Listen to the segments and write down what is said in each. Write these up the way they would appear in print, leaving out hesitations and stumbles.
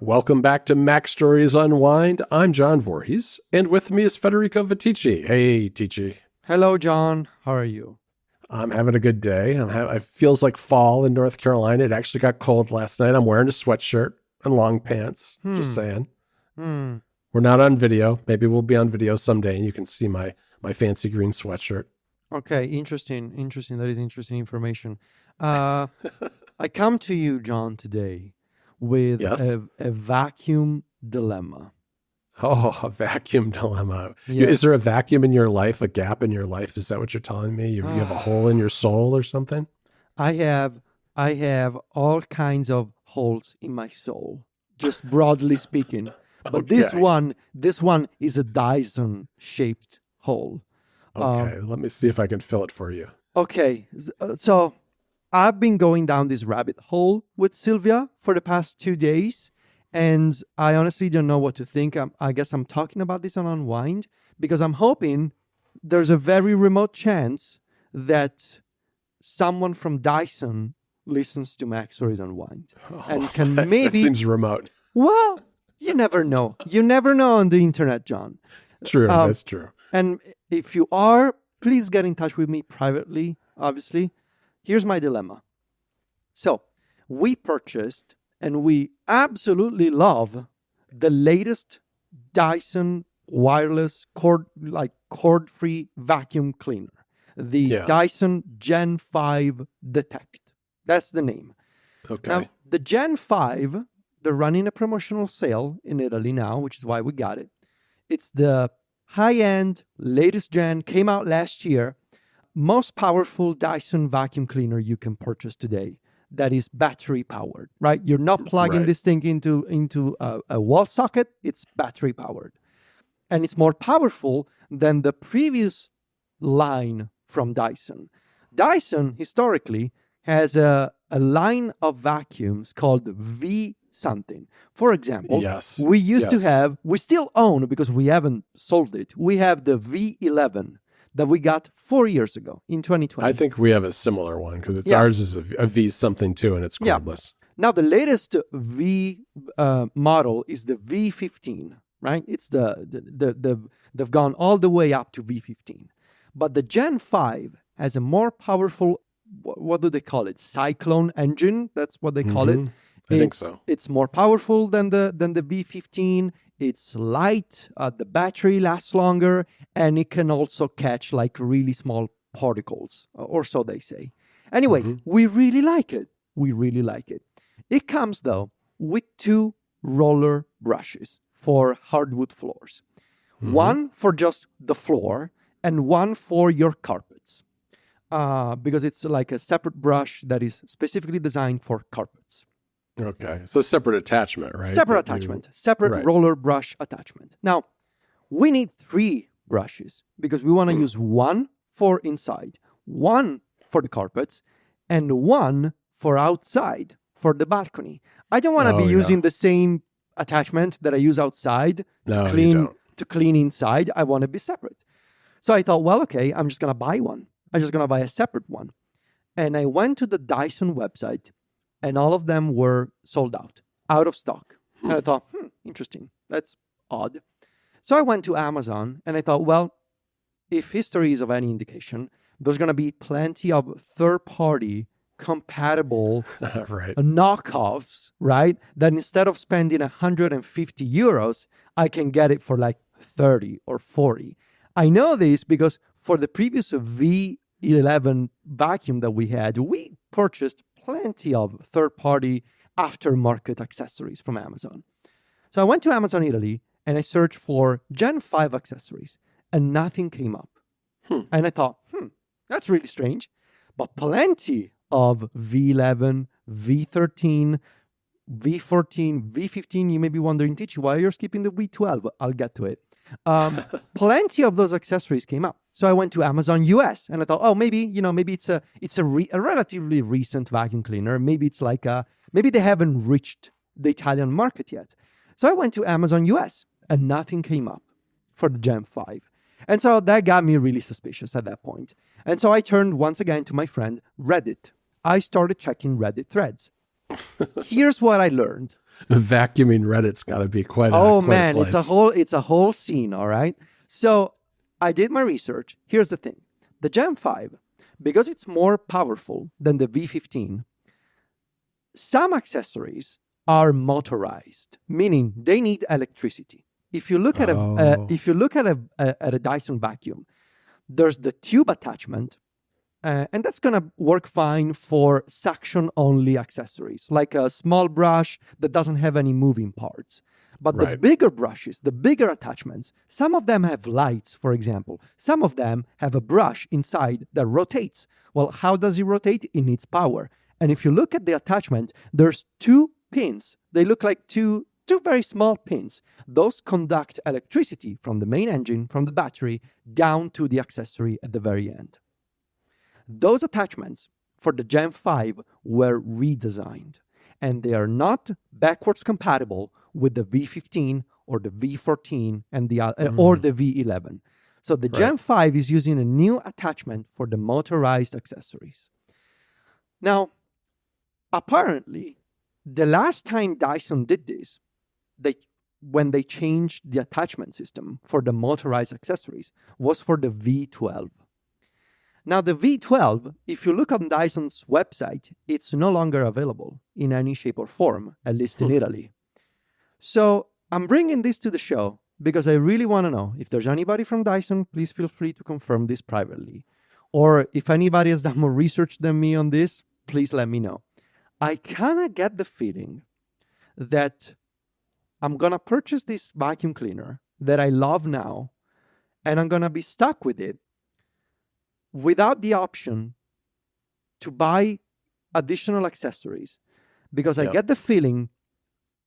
Welcome back to Mac Stories Unwind. I'm John Voorhees, and with me is Federico Vitici. Hey, Tici. Hello, John. How are you? I'm having a good day. It feels like fall in North Carolina. It actually got cold last night. I'm wearing a sweatshirt and long pants. Just saying. We're not on video. Maybe we'll be on video someday, and you can see my fancy green sweatshirt. Okay, interesting. That is interesting information. I come to you, John, today with a vacuum dilemma. Oh, a vacuum dilemma. Yes. Is there a vacuum in your life, a gap in your life? Is that what you're telling me? You have a hole in your soul or something? I have all kinds of holes in my soul, just broadly speaking. But this one is a Dyson-shaped hole. Okay, let me see if I can fill it for you. Okay, so I've been going down this rabbit hole with Sylvia for the past 2 days, and I honestly don't know what to think. I guess I'm talking about this on Unwind because I'm hoping there's a very remote chance that someone from Dyson listens to Mac Stories Unwind and can maybe... That seems remote. Well, you never know. You never know on the internet, John. True, that's true. And if you are, please get in touch with me privately, obviously. Here's my dilemma. So, we purchased and we absolutely love the latest Dyson wireless cord-free vacuum cleaner. The Dyson Gen 5 Detect. That's the name. Okay. Now, the Gen 5, they're running a promotional sale in Italy now, which is why we got it. It's the high-end, latest gen, came out last year, most powerful Dyson vacuum cleaner you can purchase today. That is battery powered, right? You're not plugging this thing into a wall socket. It's battery powered. And it's more powerful than the previous line from Dyson. Dyson, historically, has a line of vacuums called V something. For example, we used to have, we still own, because we haven't sold it, we have the V11 that we got 4 years ago in 2020. I think we have a similar one because ours is a V something too, and it's cordless. Now, the latest V model is the V15, right? It's they've gone all the way up to V15. But the Gen 5 has a more powerful, what do they call it? Cyclone engine. That's what they call it. I think so. It's more powerful than the V15. It's light. The battery lasts longer, and it can also catch like really small particles, or so they say. Anyway, we really like it. It comes though with 2 roller brushes for hardwood floors. One for just the floor, and one for your carpets. Because it's like a separate brush that is specifically designed for carpets. Okay. So separate attachment, right? Separate attachment. Separate roller brush attachment. Now, we need 3 brushes because we want to use one for inside, one for the carpets, and one for outside, for the balcony. I don't want to be using the same attachment that I use outside to clean inside. I want to be separate. So I thought, well, okay, I'm just going to buy one. I'm just going to buy a separate one. And I went to the Dyson website, and all of them were sold out of stock. And I thought, interesting. That's odd. So I went to Amazon, and I thought, well, if history is of any indication, there's going to be plenty of third-party compatible knockoffs, right? That instead of spending 150 euros, I can get it for like 30 or 40. I know this because for the previous V11 vacuum that we had, we purchased plenty of third-party aftermarket accessories from Amazon. So I went to Amazon Italy and I searched for Gen 5 accessories and nothing came up. And I thought, that's really strange. But plenty of V11, V13, V14, V15. You may be wondering, Tici, why you're skipping the V12? I'll get to it. Plenty of those accessories came up. So I went to Amazon US and I thought, oh, maybe it's a relatively recent vacuum cleaner. Maybe it's like maybe they haven't reached the Italian market yet. So I went to Amazon US and nothing came up for the Gen 5. And so that got me really suspicious at that point. And so I turned once again to my friend Reddit. I started checking Reddit threads. Here's what I learned. Vacuuming Reddit's got to be quite a place. It's a whole scene, all right? So I did my research. Here's the thing. The Gen 5, because it's more powerful than the V15, some accessories are motorized, meaning they need electricity. If you look at a Dyson vacuum, there's the tube attachment, and that's gonna work fine for suction-only accessories, like a small brush that doesn't have any moving parts. But the bigger brushes, the bigger attachments, some of them have lights, for example. Some of them have a brush inside that rotates. Well, how does it rotate? It needs power. And if you look at the attachment, there's two pins. They look like two very small pins. Those conduct electricity from the main engine, from the battery, down to the accessory at the very end. Those attachments for the Gen 5 were redesigned, and they are not backwards compatible with the V15 or the V14 and or the V11. So the Gen 5 is using a new attachment for the motorized accessories. Now, apparently, the last time Dyson did this, when they changed the attachment system for the motorized accessories, was for the V12. Now, the V12, if you look on Dyson's website, it's no longer available in any shape or form, at least in Italy. So I'm bringing this to the show because I really want to know if there's anybody from Dyson, please feel free to confirm this privately. Or if anybody has done more research than me on this, please let me know. I kind of get the feeling that I'm going to purchase this vacuum cleaner that I love now, and I'm going to be stuck with it without the option to buy additional accessories, because I get the feeling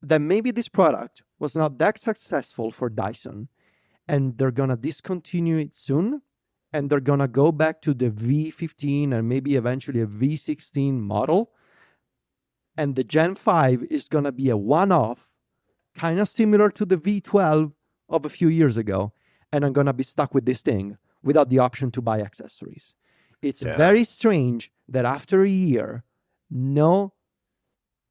that maybe this product was not that successful for Dyson, and they're going to discontinue it soon, and they're going to go back to the V15 and maybe eventually a V16 model, and the Gen 5 is going to be a one-off, kind of similar to the V12 of a few years ago, and I'm going to be stuck with this thing without the option to buy accessories. It's very strange that after a year, no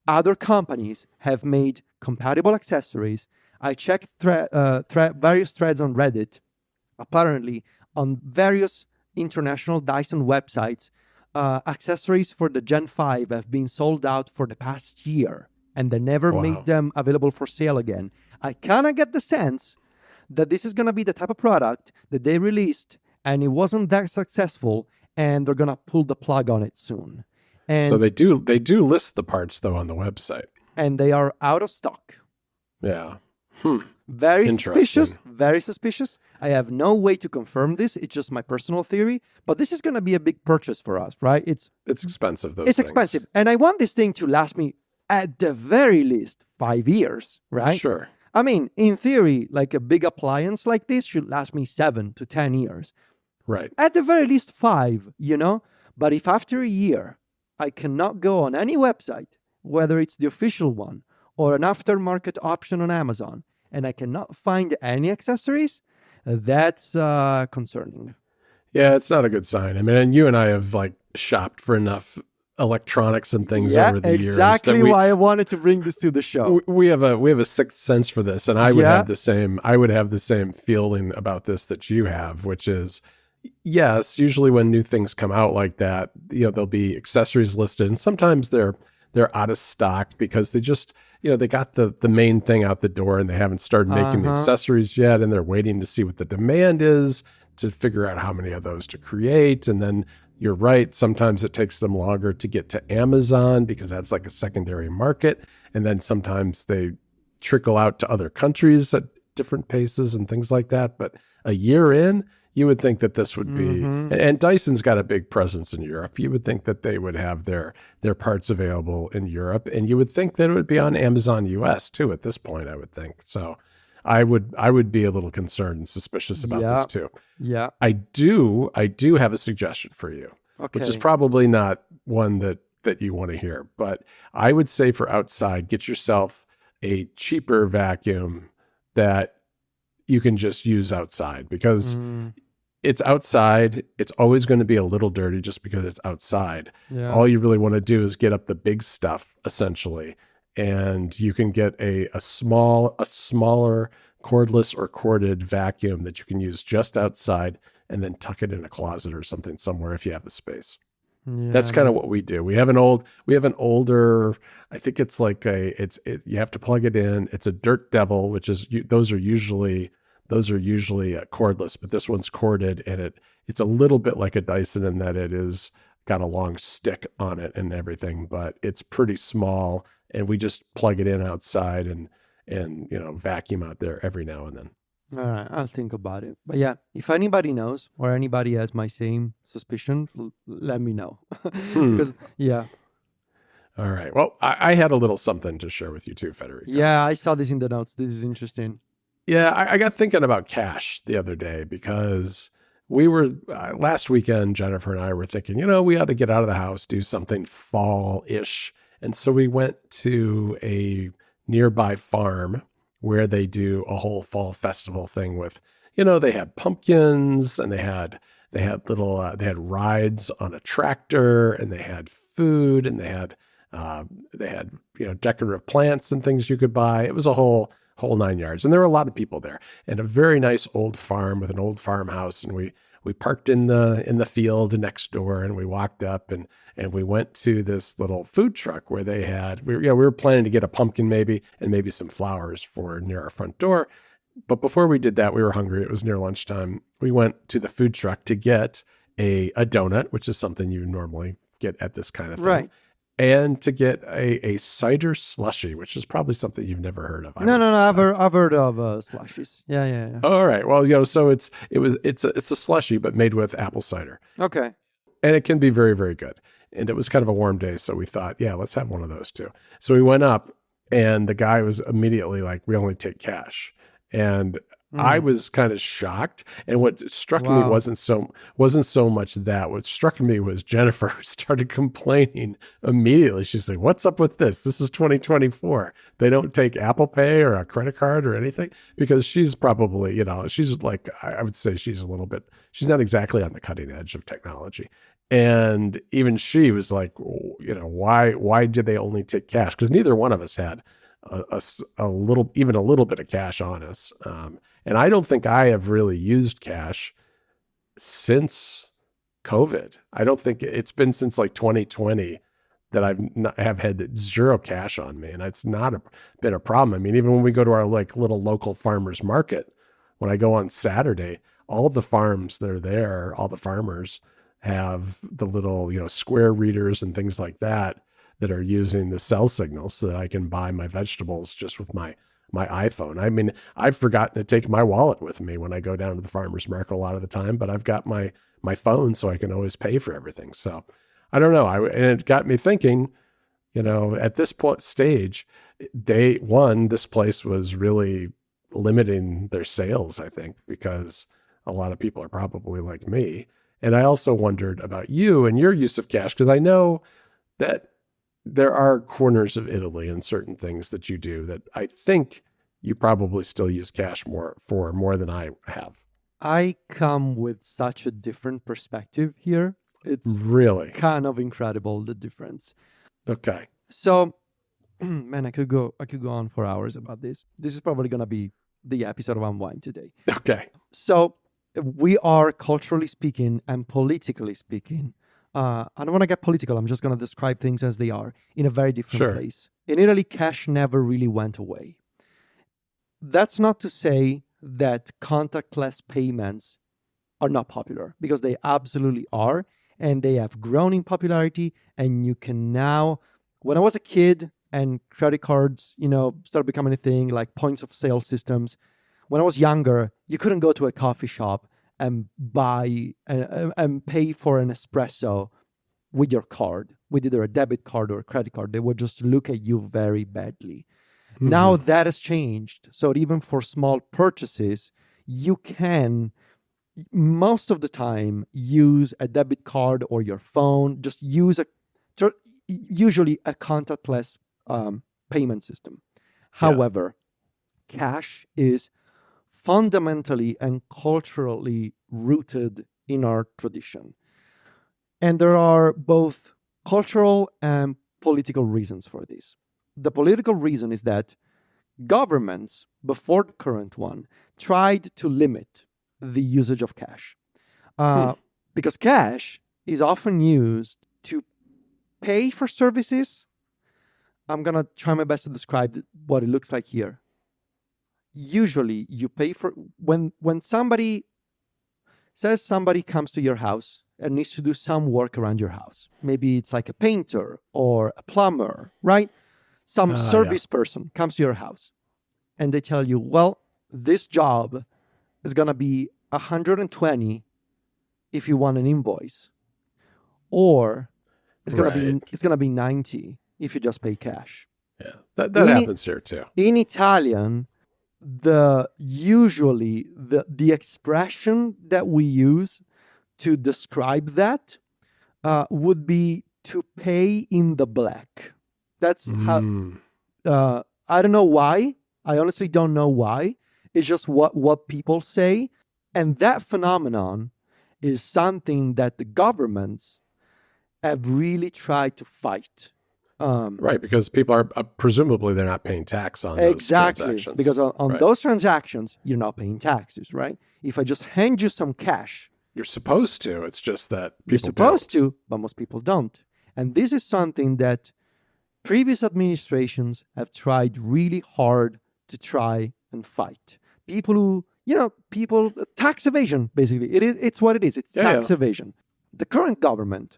other companies have made compatible accessories. I checked various threads on Reddit. Apparently, on various international Dyson websites, accessories for the Gen 5 have been sold out for the past year, and they never made them available for sale again. I kind of get the sense that this is going to be the type of product that they released and it wasn't that successful, and they're going to pull the plug on it soon. And so they do list the parts, though, on the website. And they are out of stock. Yeah. Very suspicious. Very suspicious. I have no way to confirm this. It's just my personal theory. But this is going to be a big purchase for us, right? It's expensive, It's expensive. And I want this thing to last me at the very least 5 years, right? Sure. I mean, in theory, like a big appliance like this should last me 7 to 10 years. Right. At the very least 5, you know? But if after a year, I cannot go on any website, whether it's the official one or an aftermarket option on Amazon, and I cannot find any accessories, that's concerning. Yeah, it's not a good sign. I mean, and you and I have shopped for enough electronics and things over the years. Exactly why I wanted to bring this to the show. We have a sixth sense for this, and I would have the same. I would have the same feeling about this that you have, which is, yes, usually when new things come out like that, there'll be accessories listed, and sometimes they're out of stock because they just, they got the main thing out the door and they haven't started making the accessories yet, and they're waiting to see what the demand is to figure out how many of those to create. And then you're right, sometimes it takes them longer to get to Amazon because that's like a secondary market. And then sometimes they trickle out to other countries at different paces and things like that. But a year in, you would think that this would be, and Dyson's got a big presence in Europe. You would think that they would have their parts available in Europe, and you would think that it would be on Amazon US too at this point, I would think. So I would be a little concerned and suspicious about this too. Yeah. I do have a suggestion for you, which is probably not one that you want to hear, but I would say for outside, get yourself a cheaper vacuum that you can just use outside, because it's outside. It's always going to be a little dirty just because it's outside. Yeah. All you really want to do is get up the big stuff, essentially, and you can get a smaller cordless or corded vacuum that you can use just outside and then tuck it in a closet or something somewhere if you have the space. Yeah, That's kind of what we do. We have an older, I think it's like you have to plug it in. It's a Dirt Devil, which is, those are usually cordless, but this one's corded, and it's a little bit like a Dyson in that it is got a long stick on it and everything, but it's pretty small, and we just plug it in outside and vacuum out there every now and then. All right, I'll think about it. But yeah, if anybody knows or anybody has my same suspicion, let me know. Because yeah. All right. Well, I had a little something to share with you too, Federico. Yeah, I saw this in the notes. This is interesting. Yeah, I got thinking about cash the other day because we were last weekend, Jennifer and I were thinking, we ought to get out of the house, do something fall-ish. And so we went to a nearby farm where they do a whole fall festival thing with, they had pumpkins, and they had little, they had rides on a tractor, and they had food, and they had decorative plants and things you could buy. It was a whole 9 yards. And there were a lot of people there, and a very nice old farm with an old farmhouse. And we parked in the field next door, and we walked up and we went to this little food truck where they had, we were planning to get a pumpkin maybe, and maybe some flowers for near our front door. But before we did that, we were hungry. It was near lunchtime. We went to the food truck to get a donut, which is something you normally get at this kind of thing. Right. And to get a cider slushie, which is probably something you've never heard of. No. I've heard of slushies. Yeah. All right. Well, so it's a slushie, but made with apple cider. Okay. And it can be very, very good. And it was kind of a warm day, so we thought, yeah, let's have one of those too. So we went up, and the guy was immediately like, "We only take cash." And I was kind of shocked. And what struck me wasn't so much that. What struck me was Jennifer started complaining immediately. She's like, "What's up with this? This is 2024. They don't take Apple Pay or a credit card or anything." Because she's probably, she's like, I would say she's not exactly on the cutting edge of technology. And even she was like, why did they only take cash? Because neither one of us had a little bit of cash on us. And I don't think I have really used cash since COVID. I don't think it's been since like 2020 that have had zero cash on me. And it's not been a problem. I mean, even when we go to our like little local farmers market, when I go on Saturday, all of the farms that are there, all the farmers have the little, square readers and things like that are using the cell signal so that I can buy my vegetables just with my iPhone. I mean, I've forgotten to take my wallet with me when I go down to the farmer's market a lot of the time, but I've got my phone so I can always pay for everything. So I don't know. And it got me thinking, at this stage, this place was really limiting their sales, I think, because a lot of people are probably like me. And I also wondered about you and your use of cash, because I know that there are corners of Italy and certain things that you do that I think you probably still use cash more than I have. I come with such a different perspective here. It's really kind of incredible, the difference. Okay. So, man, I could go on for hours about this. This is probably going to be the episode of Unwind today. Okay. So we are, culturally speaking and politically speaking, I don't want to get political. I'm just going to describe things as they are in a very different place. In Italy, cash never really went away. That's not to say that contactless payments are not popular, because they absolutely are, and they have grown in popularity. And you can now, when I was a kid and credit cards, started becoming a thing, like points of sale systems. When I was younger, you couldn't go to a coffee shop and buy and pay for an espresso with your card, with either a debit card or a credit card. They would just look at you very badly. Mm-hmm. Now that has changed. So even for small purchases, you can, most of the time, use a debit card or your phone. Just use usually a contactless payment system. However, cash is fundamentally and culturally rooted in our tradition. And there are both cultural and political reasons for this. the political reason is that governments, before the current one, tried to limit the usage of cash. Because cash is often used to pay for services. I'm going to try my best to describe what it looks like here. Usually, you pay for... When somebody says somebody comes to your house and needs to do some work around your house. Maybe it's like a painter or a plumber, right? Some service person comes to your house and they tell you, well, this job is going to be $120 if you want an invoice, or it's going to be $90 if you just pay cash. Yeah, that happens here too. In Italian, usually the expression that we use to describe that would be to pay in the black. That's how. I don't know why. I honestly don't know why. It's just what people say, and that phenomenon is something that the governments have really tried to fight. Right, because people are presumably they're not paying tax on those transactions. Because on those transactions, you're not paying taxes, right? If I just hand you some cash, you're supposed to. It's just that people you're supposed to, but most people don't. And this is something that previous administrations have tried really hard to try and fight. People who, tax evasion, basically. It's what it is. It's tax evasion. The current government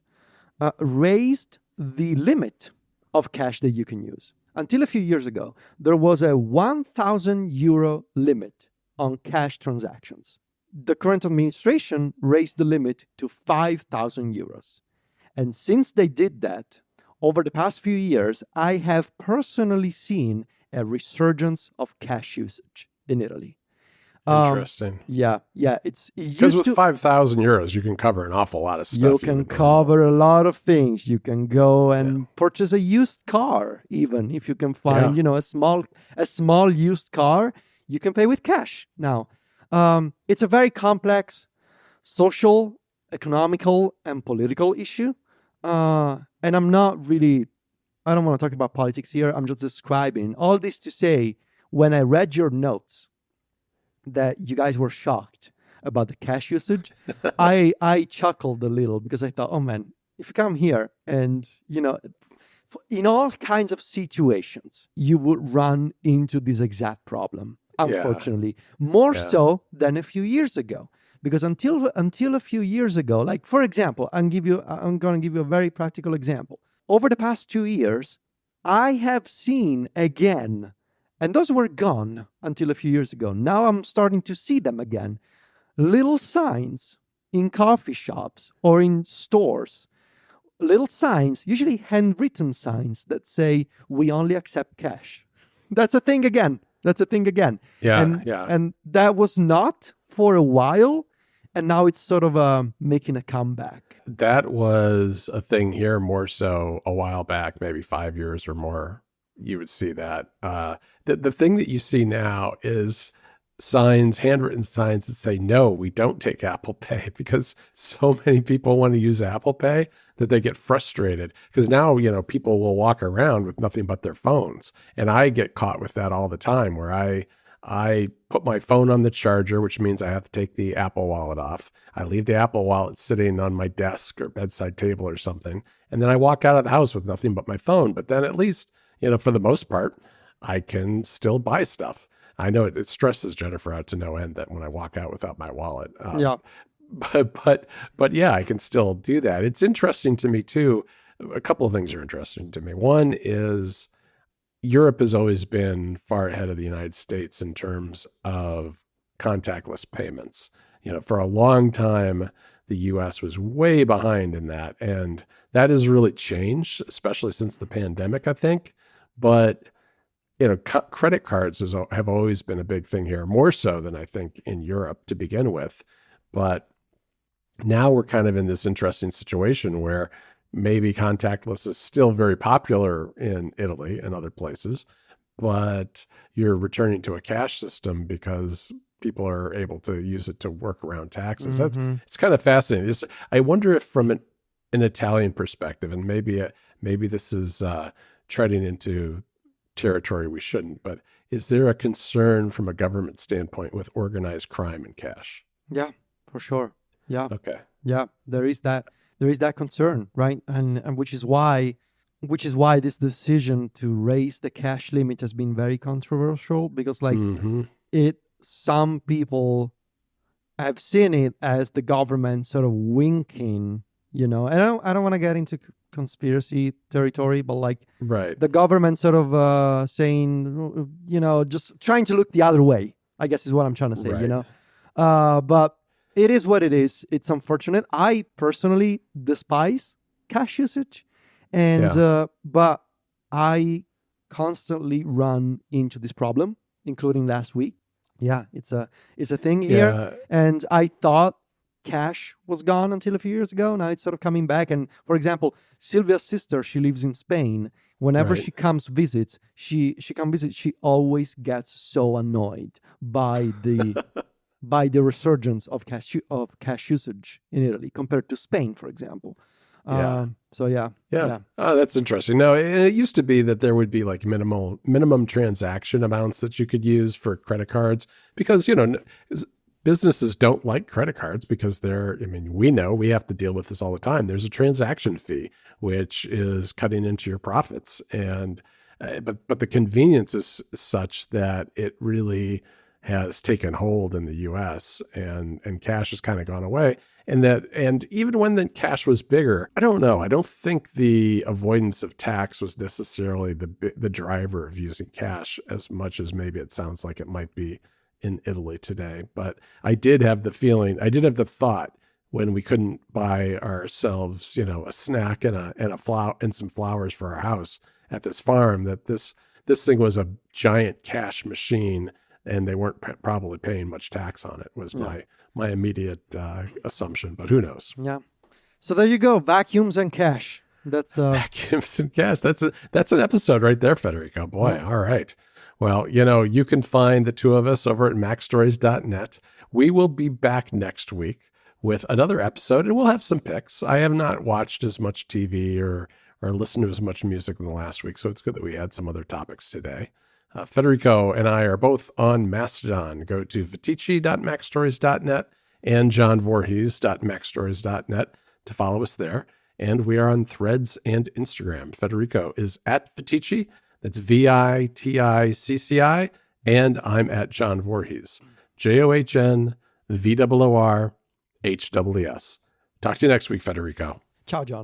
raised the limit of cash that you can use. Until a few years ago, there was a 1,000 euro limit on cash transactions. The current administration raised the limit to 5,000 euros. And since they did that, over the past few years, I have personally seen a resurgence of cash usage in Italy. Interesting. Yeah. Because with 5,000 euros, you can cover an awful lot of stuff. You can cover a lot of things. You can go and purchase a used car, even if you can find, a small used car. You can pay with cash. Now, it's a very complex social, economical, and political issue. And I don't want to talk about politics here. I'm just describing all this to say, when I read your notes, that you guys were shocked about the cash usage, I chuckled a little because I thought, oh man, if you come here and, in all kinds of situations, you would run into this exact problem, unfortunately, more so than a few years ago. Because until a few years ago, like, for example, I'm going to give you a very practical example. Over the past 2 years, I have seen again, and those were gone until a few years ago. Now I'm starting to see them again. Little signs in coffee shops or in stores. Little signs, usually handwritten signs that say, we only accept cash. That's a thing again. And that was not for a while. And now it's sort of making a comeback. That was a thing here more so a while back, maybe 5 years or more. You would see that. The thing that you see now is signs, handwritten signs that say, no, we don't take Apple Pay, because so many people want to use Apple Pay that they get frustrated. Because now, people will walk around with nothing but their phones. And I get caught with that all the time, where I put my phone on the charger, which means I have to take the Apple Wallet off. I leave the Apple Wallet sitting on my desk or bedside table or something. And then I walk out of the house with nothing but my phone. But then at least, for the most part, I can still buy stuff. I know it stresses Jennifer out to no end that when I walk out without my wallet. But yeah, I can still do that. It's interesting to me too. A couple of things are interesting to me. One is Europe has always been far ahead of the United States in terms of contactless payments. For a long time, the U.S. was way behind in that. And that has really changed, especially since the pandemic, I think. But, credit cards have always been a big thing here, more so than I think in Europe to begin with. But now we're kind of in this interesting situation where maybe contactless is still very popular in Italy and other places, but you're returning to a cash system because people are able to use it to work around taxes. It's kind of fascinating. I wonder if from an Italian perspective, and maybe this is treading into territory we shouldn't, but is there a concern from a government standpoint with organized crime and cash? Yeah, for sure. Yeah. Okay. Yeah, there is that concern, right? And which is why this decision to raise the cash limit has been very controversial, because like some people have seen it as the government sort of winking, and I don't want to get into conspiracy territory, but like the government sort of saying, just trying to look the other way, I guess is what I'm trying to say, but it is what it is. It's unfortunate. I personally despise cash usage, and but I constantly run into this problem, including last week. Yeah, it's a thing here, and I thought cash was gone until a few years ago. Now it's sort of coming back. And for example, Sylvia's sister, she lives in Spain. Whenever she comes visit, she always gets so annoyed by the by the resurgence of cash usage in Italy compared to Spain, for example. So yeah. Oh, that's interesting. No, it used to be that there would be like minimum transaction amounts that you could use for credit cards, because businesses don't like credit cards because we know we have to deal with this all the time. There's a transaction fee, which is cutting into your profits, and but the convenience is such that it really has taken hold in the U.S. and cash has kind of gone away. And even when the cash was bigger, I don't know. I don't think the avoidance of tax was necessarily the driver of using cash as much as maybe it sounds like it might be in Italy today. But I did have the thought when we couldn't buy ourselves, a snack and a flower and some flowers for our house at this farm, that this thing was a giant cash machine, and they weren't probably paying much tax on it, was my immediate assumption, but who knows? Yeah. So there you go, vacuums and cash. That's vacuums and cash. That's an episode right there, Federico. Boy, all right. Well, you can find the two of us over at macstories.net. We will be back next week with another episode, and we'll have some picks. I have not watched as much TV or listened to as much music in the last week, so it's good that we had some other topics today. Federico and I are both on Mastodon. Go to Viticci.macstories.net and johnvorhees.macstories.net to follow us there. And we are on Threads and Instagram. Federico is at Viticci. That's VITICCI. And I'm at John Voorhees. JOHNVOORHWS. Talk to you next week, Federico. Ciao, John.